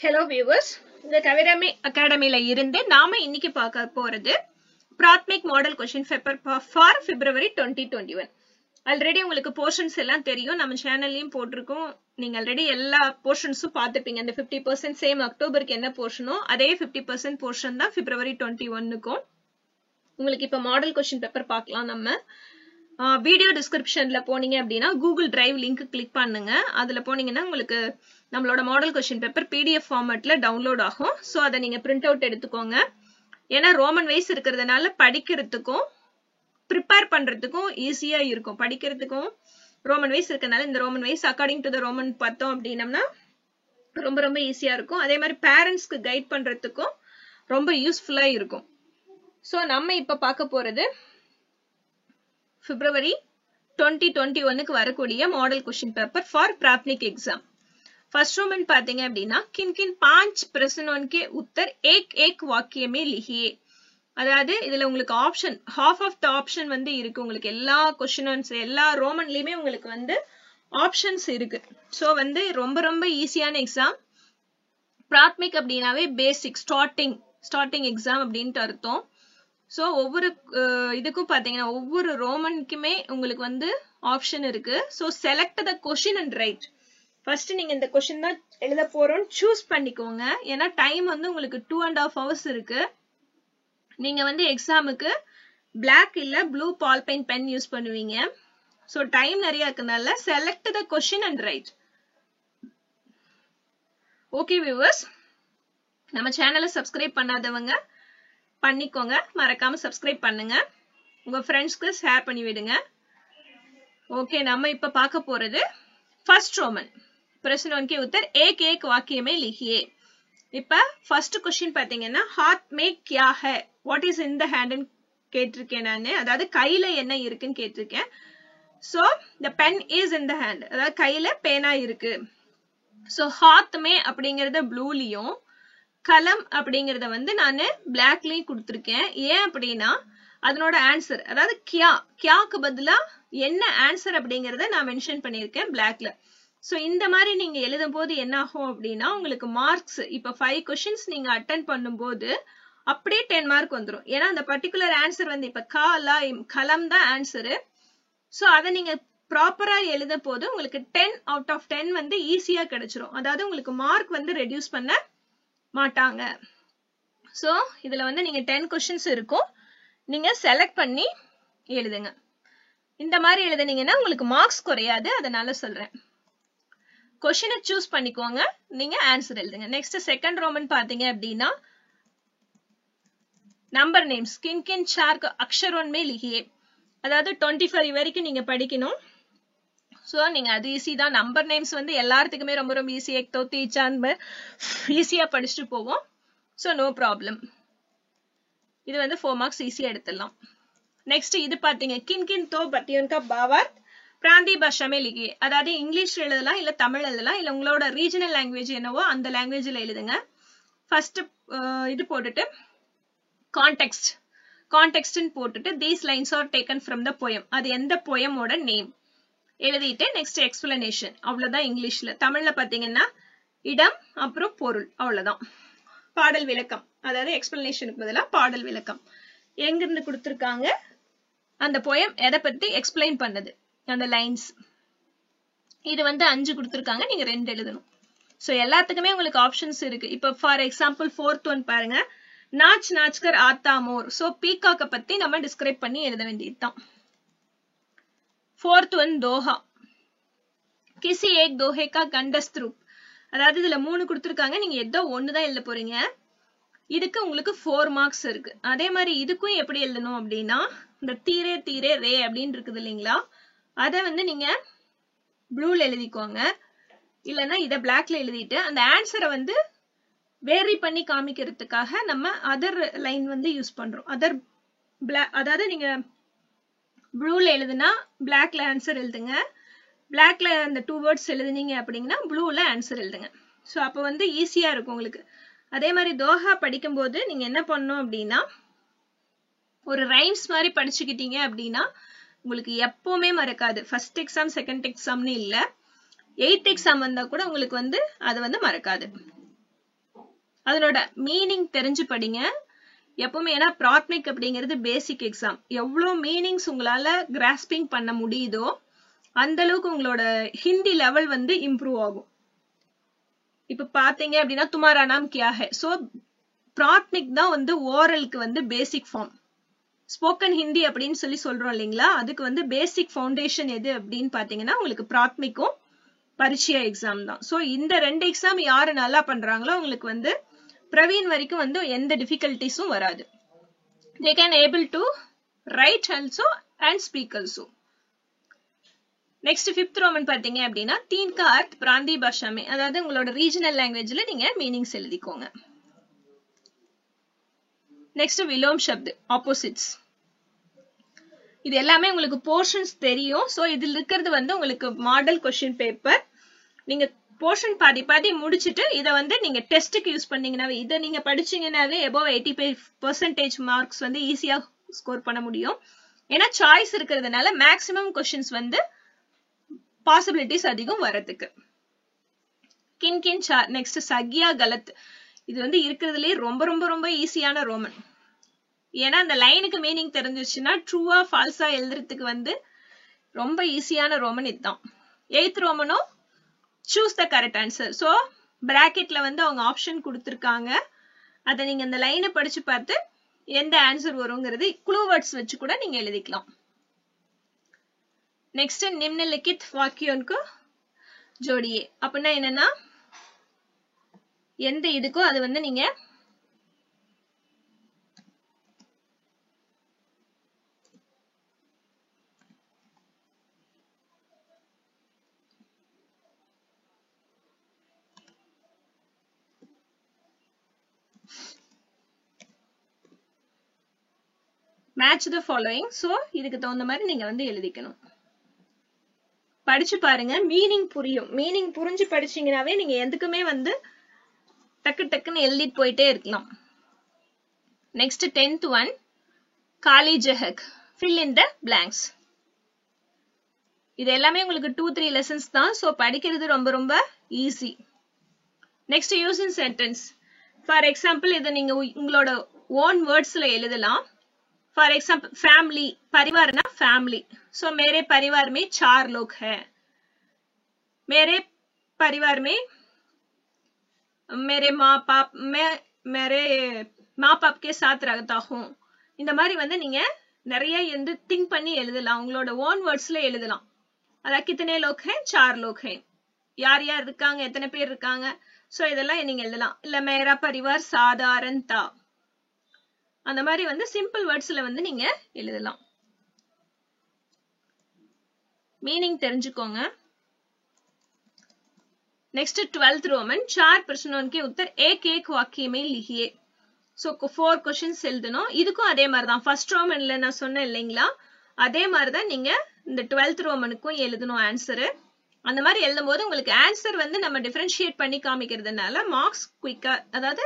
Hello viewers, இந்த கவிரமி அகாடமில இருந்து நாம இன்னைக்கு பார்க்க போறது Prathmik model question paper for February 2021. Already உங்களுக்கு போர்ஷன்ஸ் எல்லாம் தெரியும், நம்ம சேனல்லையும் போட்டிருக்கோம். நீங்க ஆல்ரெடி எல்லா போர்ஷன்ஸும் பார்த்துப்பீங்க. அந்த 50% சேம் அக்டோபருக்கு என்ன போர்ஷனோ அதே 50% போர்ஷன் தான் February 21க்கும். உங்களுக்கு இப்ப மாடல் क्वेश्चन பேப்பர் பார்க்கலாம். நம்ம வீடியோ டிஸ்கிரிப்ஷன்ல போனீங்க அப்படின்னா கூகுள் டிரைவ் லிங்க் கிளிக் பண்ணுங்க. அதுல போனீங்கன்னா உங்களுக்கு நம்மளோட மாடல் क्वेश्चन பேப்பர் PDF ஃபார்மேட்ல டவுன்லோட் ஆகும். சோ அதை நீங்க பிரிண்ட் அவுட் எடுத்துக்கோங்க. ஏன்னா ரோமன் வைஸ் இருக்கிறதுனால படிக்கிறதுக்கும் ப்ரிப்பேர் பண்றதுக்கும் ஈஸியா இருக்கும். படிக்கிறதுக்கும் ரோமன் வைஸ் இருக்கனால இந்த Roman wise according to the Roman பார்த்தோம் அப்படின்னம்னா ரொம்ப ரொம்ப ஈஸியா இருக்கும். அதே மாதிரி பேரண்ட்ஸ்க்கு கைட் பண்றதுக்கும் ரொம்ப யூஸ்ஃபுல்லா இருக்கும். சோ நம்ம இப்ப பார்க்க போறது February 2021க்கு வரக்கூடிய மாடல் क्वेश्चन पेपर फॉर प्राथमिक एग्जाम. फर्स्ट रोमन பாத்தீங்க அப்படின்னா किन किन 5 प्रश्नों के उत्तर एक एक वाक्य में लिखिए. அதாவது இதுல உங்களுக்கு option half of the option வந்து இருக்கு. உங்களுக்கு எல்லா क्वेश्चंस எல்லா ரோமன்லயுமே உங்களுக்கு வந்து ஆப்ஷன்ஸ் இருக்கு. சோ வந்து ரொம்ப ரொம்ப ஈஸியான எக்ஸாம். பிராத்மிக் அப்படினாவே பேசிக் ஸ்டார்டிங் எக்ஸாம் அப்படினு அர்த்தம். சோ ஒவ்வொரு இதுக்கும் பாத்தீங்கன்னா ஒவ்வொரு ரோமனுக்குமே உங்களுக்கு வந்து ஆப்ஷன் இருக்கு. So select the question and right. First நீங்க இந்த क्वेश्चन தான் எழுத போறோம் சூஸ் பண்ணிக்கோங்க. ஏன்னா டைம் வந்து உங்களுக்கு 2.5 hours இருக்கு. நீங்க வந்து எக்ஸாமுக்கு Black இல்ல ப்ளூ பால் பென் யூஸ் பண்ணுவீங்க. சோ டைம் நிறைய இருக்கனால select the question and right. Okay viewers, நம்ம சேனலை சப்ஸ்கிரைப் பண்ணாதவங்க பண்ணிக்கோங்க. மறக்காம சப்ஸ்கிரைப் பண்ணுங்க. உங்க ஃப்ரெண்ட்ஸ்க்கு ஷேர் பண்ணி விடுங்க. ஓகே, நம்ம இப்ப பார்க்க போறது ஃபர்ஸ்ட் ரோமன். प्रश्नों के उत्तर एक एक वाक्य में लिखिए. இப்ப ஃபர்ஸ்ட் क्वेश्चन பாத்தீங்கன்னா हाथ में क्या है, what is in the hand ன்னு கேட்டிருக்கேன் நானு. அதாவது கையில என்ன இருக்குன்னு கேட்டிருக்கேன். So the pen is in the hand, அதாவது கையில பேனா இருக்கு. சோ हाथ में அப்படிங்கறத ப்ளூலயும் கலம் அப்படிங்கறத வந்து நானு பிளாக்லயும் கொடுத்திருக்கேன். ஏன் அப்படின்னா அதனோட ஆன்சர், அதாவது கியாக்கு பதிலா என்ன ஆன்சர் அப்படிங்கறத நான் மென்ஷன் பண்ணிருக்கேன் பிளாக்ல. சோ இந்த மாதிரி நீங்க எழுதும் போது என்ன ஆகும் அப்படின்னா உங்களுக்கு மார்க்ஸ் இப்ப 5 क्वेश्चंस நீங்க அட்டெண்ட் பண்ணும்போது அப்படியே 10 மார்க் வந்துரும். ஏன்னா அந்த பர்டிகுலர் ஆன்சர் வந்து இப்ப கலம் தான் ஆன்சரு. சோ அதை நீங்க ப்ராப்பரா எழுத போது உங்களுக்கு 10 out of 10 வந்து ஈஸியா கிடைச்சிரும். அதாவது உங்களுக்கு மார்க் வந்து ரெடியூஸ் பண்ண மாட்டாங்க. சோ இதுல வந்து நீங்க 10 क्वेश्चंस இருக்கும். நீங்க செலக்ட் பண்ணி எழுதுங்க. இந்த மாதிரி எழுதுனீங்கன்னா உங்களுக்கு மார்க்ஸ் குறையாது, அதனால சொல்றேன். क्वेश्चन சூஸ் பண்ணிக்கோங்க, நீங்க ஆன்சர் எழுதுங்க. நெக்ஸ்ட் செகண்ட் ரோமன் பாத்தீங்க அப்படின்னா நம்பர் நேம்ஸ் किन किन 4 अक्षरों में लिखिए. அதாவது 25 வரைக்கும் நீங்க படிக்கணும். சோ நீங்க அது ஈஸி தான். நம்பர் நேம்ஸ் வந்து எல்லாத்துக்குமே ரொம்ப ரொம்ப ஈஸி. ஈஸியா படிச்சுட்டு போவோம். So no problem. இது வந்து 4 மார்க்ஸ் ஈஸியா எடுத்துடலாம். நெக்ஸ்ட் இது பாத்தீங்க किन किन तो बत्तियों का भावार्थ प्रांतीय भाषा में लिखिए. அதாவது இங்கிலீஷ்ல எழுதலாம் இல்ல தமிழ் எழுதலாம் இல்ல உங்களோட ரீஜனல் லாங்குவேஜ் என்னவோ அந்த லாங்குவேஜ்ல எழுதுங்க. ஃபர்ஸ்ட் இது போட்டுட்டு கான்டெக்ஸ்ட் போட்டுட்டு these lines are taken from the poem. அது எந்த போயமோட நேம் எழுதிட்டு நெக்ஸ்ட் எக்ஸ்பிளனேஷன். அவ்வளவுதான் இங்கிலீஷ்ல. தமிழ்ல பாத்தீங்கன்னா இடம் அப்புறம் பொருள், அவ்வளவுதான். பாடல் விளக்கம், அதாவது எக்ஸ்பிளனேஷனுக்கு பதிலா பாடல் விளக்கம். எங்க இருந்து கொடுத்திருக்காங்க அந்த போயம் எதை பத்தி எக்ஸ்பிளைன் பண்ணது அந்த லைன்ஸ். இது வந்து 5 கொடுத்திருக்காங்க, நீங்க 2 எழுதணும். சோ எல்லாத்துக்குமே உங்களுக்கு ஆப்ஷன்ஸ் இருக்கு. இப்ப ஃபார் எக்ஸாம்பிள் 4th ஒன் பாருங்க, நாச் நாச்கர் ஆத்தா மோர். சோ பீகாக்க பத்தி நம்ம டிஸ்கிரைப் பண்ணி எழுத வேண்டியதுதான். 4th ஒன் தோஹா, கிசி ஏக் தோஹே கா கண்டஸ்த் ரூப். அதாவது இதுல 3 கொடுத்திருக்காங்க, நீங்க ஏதோ ஒண்ணுதான் எழுத போறீங்க. இதுக்கு உங்களுக்கு 4 மார்க்ஸ் இருக்கு. அதே மாதிரி இதுக்கும் எப்படி எழுதணும் அப்படின்னா இந்த தீரே தீரே ரே அப்படின்னு இருக்குது இல்லைங்களா, அத வந்து நீங்க ப்ளூல எழுதிக்கோங்க. இல்லைன்னா இத பிளாக்ல எழுதிட்டு அந்த ஆன்சரை வந்து வேரி பண்ணி காமிக்கிறதுக்காக நம்ம அதர் லைன் வந்து யூஸ் பண்றோம். அதாவது நீங்க ப்ளூல எழுதுனா பிளாக்ல ஆன்சர் எழுதுங்க. பிளாக்ல அந்த 2 வேர்ட்ஸ் எழுதுனீங்க அப்படின்னா ப்ளூல ஆன்சர் எழுதுங்க. சோ அப்ப வந்து ஈஸியா இருக்கும் உங்களுக்கு. அதே மாதிரி தோஹா படிக்கும்போது நீங்க என்ன பண்ணணும் அப்படின்னா ஒரு ரைம்ஸ் மாதிரி படிச்சுக்கிட்டீங்க அப்படின்னா உங்களுக்கு எப்பவுமே மறக்காது. ஃபர்ஸ்ட் எக்ஸாம் செகண்ட் எக்ஸாம்னு இல்ல, 8th எக்ஸாம் வந்தா கூட உங்களுக்கு வந்து அது வந்து மறக்காது. அதனோட மீனிங் தெரிஞ்சு படிங்க எப்பவுமே. ஏன்னா ப்ராத்மிக் அப்படிங்கிறது பேசிக் எக்ஸாம். எவ்வளவு மீனிங்ஸ் உங்களால கிராஸ்பிங் பண்ண முடியுதோ அந்த அளவுக்கு உங்களோட ஹிந்தி லெவல் வந்து இம்ப்ரூவ் ஆகும். இப்ப பாத்தீங்க அப்படின்னா துமாரா நாம் கியா ஹை, சோ ப்ராத்மிக் தான் வந்து ஓரலுக்கு வந்து பேசிக் ஃபார்ம். ஸ்போக்கன் ஹிந்தி அப்படின்னு சொல்லி சொல்றோம் இல்லைங்களா, அதுக்கு வந்து பேசிக் ஃபவுண்டேஷன் எது அப்படின்னு பாத்தீங்கன்னா உங்களுக்கு ப்ராத்மிக்கும் பரீட்சையா எக்ஸாம் தான். சோ இந்த 2 எக்ஸாம் யாரு நல்லா பண்றாங்களோ உங்களுக்கு வந்து பிரவீன் வரைக்கும் வந்து எந்த டிஃபிகல்டிஸும் வராது. they can able to write also and speak also. Next 5th Roman பாத்தீங்க அப்படின்னா தீன் கா அர்த் பிராந்தி பாஷா में, அதாவது உங்களோட ரீஜனல் லாங்குவேஜ்ல நீங்க மீனிங்ஸ் எழுதிக்கோங்க. நெக்ஸ்ட் விலோம் சப்த் ஆப்போசிட்ஸ். இது எல்லாமே உங்களுக்கு போர்ஷன்ஸ் தெரியும். சோ இதுல இருக்கிறது வந்து உங்களுக்கு மாடல் क्वेश्चन பேப்பர். நீங்க போர்ஷன் பாதி பாதி முடிச்சிட்டு இத வந்து நீங்க டெஸ்ட்க்கு யூஸ் பண்ணீங்கனாவே, இத நீங்க படிச்சீங்கனாவே above 85% மார்க்ஸ் வந்து ஈஸியா ஸ்கோர் பண்ண முடியும். ஏன்னா சாய்ஸ் இருக்கிறதுனால மேக்ஸிமம் क्वेश्चंस வந்து பாசிபிலிட்டிஸ் அதிகம் வரதுக்கு. கின் கின் சார். நெக்ஸ்ட் சகியா கலத். இது வந்து இருக்கிறதுலயே ரொம்ப ரொம்ப ரொம்ப ஈஸியான ரோமன். ஏன்னா அந்த லைனுக்கு மீனிங் தெரிஞ்சிருச்சுன்னா ட்ரூவா ஃபால்ஸா எழுதுறதுக்கு வந்து ரொம்ப ஈஸியான ரோமன் இதுதான். 8th Romano choose the correct answer. so bracketல வந்து அவங்க ஆப்ஷன் கொடுத்திருக்காங்க. அத நீங்க அந்த லைனை படிச்சு பார்த்து எந்த ஆன்சர் வரும்ங்கிறது க்ளூ வேர்ட்ஸ் வச்சு கூட நீங்க எழுதிக்கலாம். நெக்ஸ்ட் निम्नलिखित वाक्यों को जोड़िए. அப்படின்னா என்னன்னா எந்த இதுக்கோ அது வந்து நீங்க match the following. so இதுக்கு தகுந்த மாதிரி நீங்க வந்து எழுதிக்கணும். படிச்சு பாருங்க, மீனிங் புரியும். மீனிங் புரிஞ்சு படிச்சீங்கனாவே நீங்க எதுக்குமே வந்து டக்கு டக்குன்னு எழுதிட்டு போயிட்டே இருக்கலாம். நெக்ஸ்ட் 10th one காலி ஜஹக் fill in the blanks. இது எல்லாமே உங்களுக்கு 2-3 லெசன்ஸ் தான். சோ படிக்கிறது ரொம்ப ரொம்ப easy. Next use in sentence. For example இத நீங்க உங்களோட ஓன் வேர்ட்ஸ்ல எழுதலாம். फॉर एग्जाम्पल फैमिली, परिवार ना फैमिली. सो मेरे परिवार में 4 लोग हैं. मेरे परिवार में मेरे माँ बाप के साथ रहता हूँ. இந்த மாதிரி வந்து நீங்க நிறைய வந்து திங்க் பண்ணி எழுதலாம். உங்களோட ஓன் வேர்ட்ஸ்ல எழுதலாம். அத कितने लोग हैं 4 लोग हैं. யார் யார் இருக்காங்க, எத்தனை பேர் இருக்காங்க. சோ இதெல்லாம் நீங்க எழுதலாம். இல்ல मेरा परिवार साधारण था. அந்த மாதிரி வந்து சிம்பிள் வேர்ட்ஸ்ல வந்து நீங்க எழுதலாம். மீனிங் தெரிஞ்சுக்கோங்க. नेक्स्ट 12th रोमन 4 प्रश्नों के उत्तर एक एक वाक्य में लिखिए. सो 4 क्वेश्चंस எழுதணும். இதுக்கும் அதே மாதிரி தான் ஃபர்ஸ்ட் ரோமன்ல நான் சொன்னேன் இல்லைங்களா, அதே மாதிரி தான் நீங்க இந்த 12th ரோமனுக்கும் எழுதணும் ஆன்சர். அந்த மாதிரி எழுதும்போது உங்களுக்கு ஆன்சர் வந்து நம்ம டிஃபரன்ஷியேட் பண்ணி காமிக்கிறதுனால மார்க்ஸ் குயிக்கா, அதாவது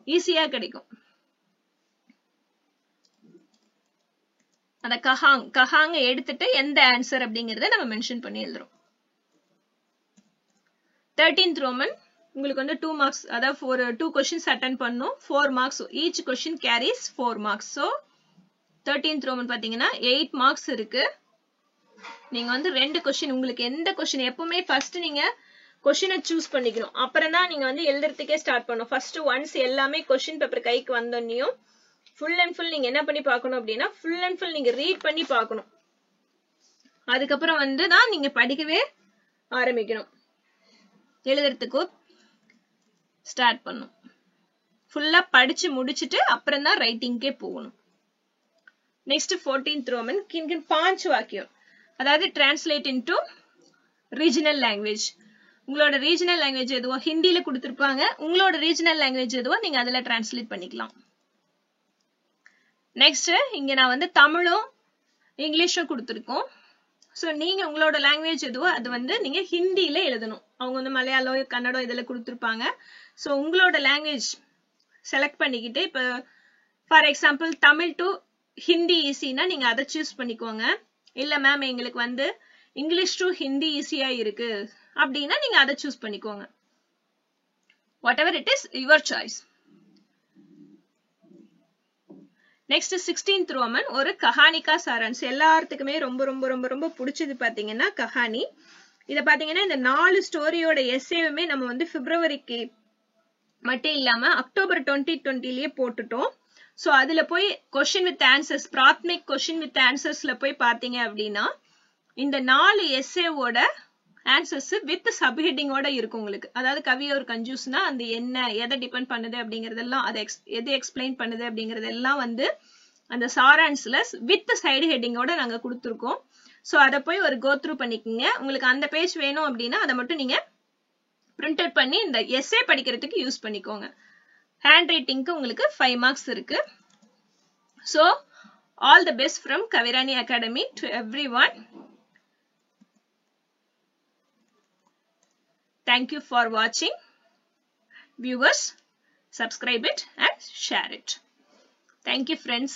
ஈஸியா கிடைக்கும். அந்த கஹாங்க எடுத்துட்டு எந்த ஆன்சர் அப்படிங்கறத நம்ம மென்ஷன் பண்ணி எழுதுறோம். 13th ரோமன் உங்களுக்கு வந்து 2 மார்க்ஸ், அதாவது ஒரு 2 क्वेश्चंस அட்டெண்ட் பண்ணனும். 4 marks. Each question carries 4 marks. So 13th Roman பாத்தீங்கன்னா 8 மார்க்ஸ் இருக்கு. நீங்க வந்து 2 क्वेश्चन, உங்களுக்கு எந்த क्वेश्चन எப்பவுமே ஃபர்ஸ்ட் நீங்க क्वेश्चனை சூஸ் பண்ணிக்கணும். அப்புறம் தான் நீங்க வந்து எழுதுறதுக்கே ஸ்டார்ட் பண்ணணும். ஃபர்ஸ்ட் ஒன்ஸ் எல்லாமே क्वेश्चन பேப்பர் கைக்கு வந்தோன்னியும் ஃபுல் அண்ட் ஃபுல் நீங்க என்ன பண்ணி பார்க்கணும் அப்படின்னா ஃபுல் அண்ட் ஃபுல் நீங்க ரீட் பண்ணி பார்க்கணும். அதுக்கப்புறம் வந்து தான் நீங்க படிக்கவே ஆரம்பிக்கணும். எழுதுறதுக்கு ஸ்டார்ட் பண்ணணும். ஃபுல்லா படிச்சு முடிச்சிட்டு அப்புறம் தான் ரைட்டிங்க்கே போகணும். நெக்ஸ்ட் 14th ரோமன் கின் 5 வாக்கியம், அதாவது டிரான்ஸ்லேட் இன்டு ரீஜனல் லாங்குவேஜ். உங்களோட ரீஜனல் லாங்குவேஜ் எதுவோ ஹிந்தில கொடுத்திருப்பாங்க. உங்களோட ரீஜனல் லாங்குவேஜ் எதுவோ நீங்க அதுல டிரான்ஸ்லேட் பண்ணிக்கலாம். நெக்ஸ்ட் இங்க நான் வந்து தமிழும் இங்கிலீஷும் கொடுத்திருக்கோம். சோ நீங்க உங்களோட லாங்குவேஜ் எதுவோ அது வந்து நீங்க ஹிந்தில எழுதணும். அவங்க வந்து மலையாளம், கன்னடம் இதெல்லாம் கொடுத்திருப்பாங்க. சோ உங்களோட லாங்குவேஜ் செலக்ட் பண்ணிக்கிட்டு, இப்ப for example Tamil to Hindi ஈஸினா நீங்க அதை சூஸ் பண்ணிக்கோங்க. இல்ல மேம் எங்களுக்கு வந்து இங்கிலீஷ் டு ஹிந்தி ஈஸியா இருக்கு அப்படின்னா நீங்க அதை சூஸ் பண்ணிக்கோங்க. What ever it is your choice. Next 16th Roman ஒரு கஹானிகா சாரான்ஸ். எல்லாத்துக்குமே ரொம்ப ரொம்ப ரொம்ப ரொம்ப பிடிச்சது பாத்தீங்கன்னா கஹானி. இத பாத்தீங்கன்னா இந்த 4 ஸ்டோரியோட எஸ்ஸேவுமே நம்ம வந்து பிப்ரவரிக்கு மட்டும் இல்லாம அக்டோபர் 2020லயே போட்டுட்டோம். சோ அதுல போய் கொஸ்டின் வித் ஆன்சர்ஸ், பிராத்மிக் கொஸ்டின் வித் ஆன்சர்ஸ்ல போய் பாத்தீங்க அப்படின்னா இந்த 4 எஸ்ஸேவோட ஆன்சர்ஸ் வித் சப்ஹெட்டிங்கோட இருக்கும் உங்களுக்கு. அதாவது கவி ஒரு கன்ஜூஸ்னா அந்த என்ன, எதை டிபெண்ட் பண்ணுது அப்படிங்கறதெல்லாம், அதை எது எக்ஸ்பிளைன் பண்ணுது அப்படிங்கறதெல்லாம் வந்து அந்த சாரான்ஸ்ல வித் சைடு ஹெட்டிங்கோட நாங்க கொடுத்துருக்கோம். சோ அதை போய் ஒரு கோ த்ரூ பண்ணிக்கோங்க. உங்களுக்கு அந்த பேஜ் வேணும் அப்படின்னா அதை மட்டும் நீங்க பிரிண்ட் அவுட் பண்ணி இந்த எஸ்ஸே படிக்கிறதுக்கு யூஸ் பண்ணிக்கோங்க. ஹேண்ட் ரைட்டிங்க்கு உங்களுக்கு 5 மார்க்ஸ் இருக்கு. So all the best from Kavirani Academy to everyone. Thank you for watching. Viewers, subscribe it and share it. Thank you friends.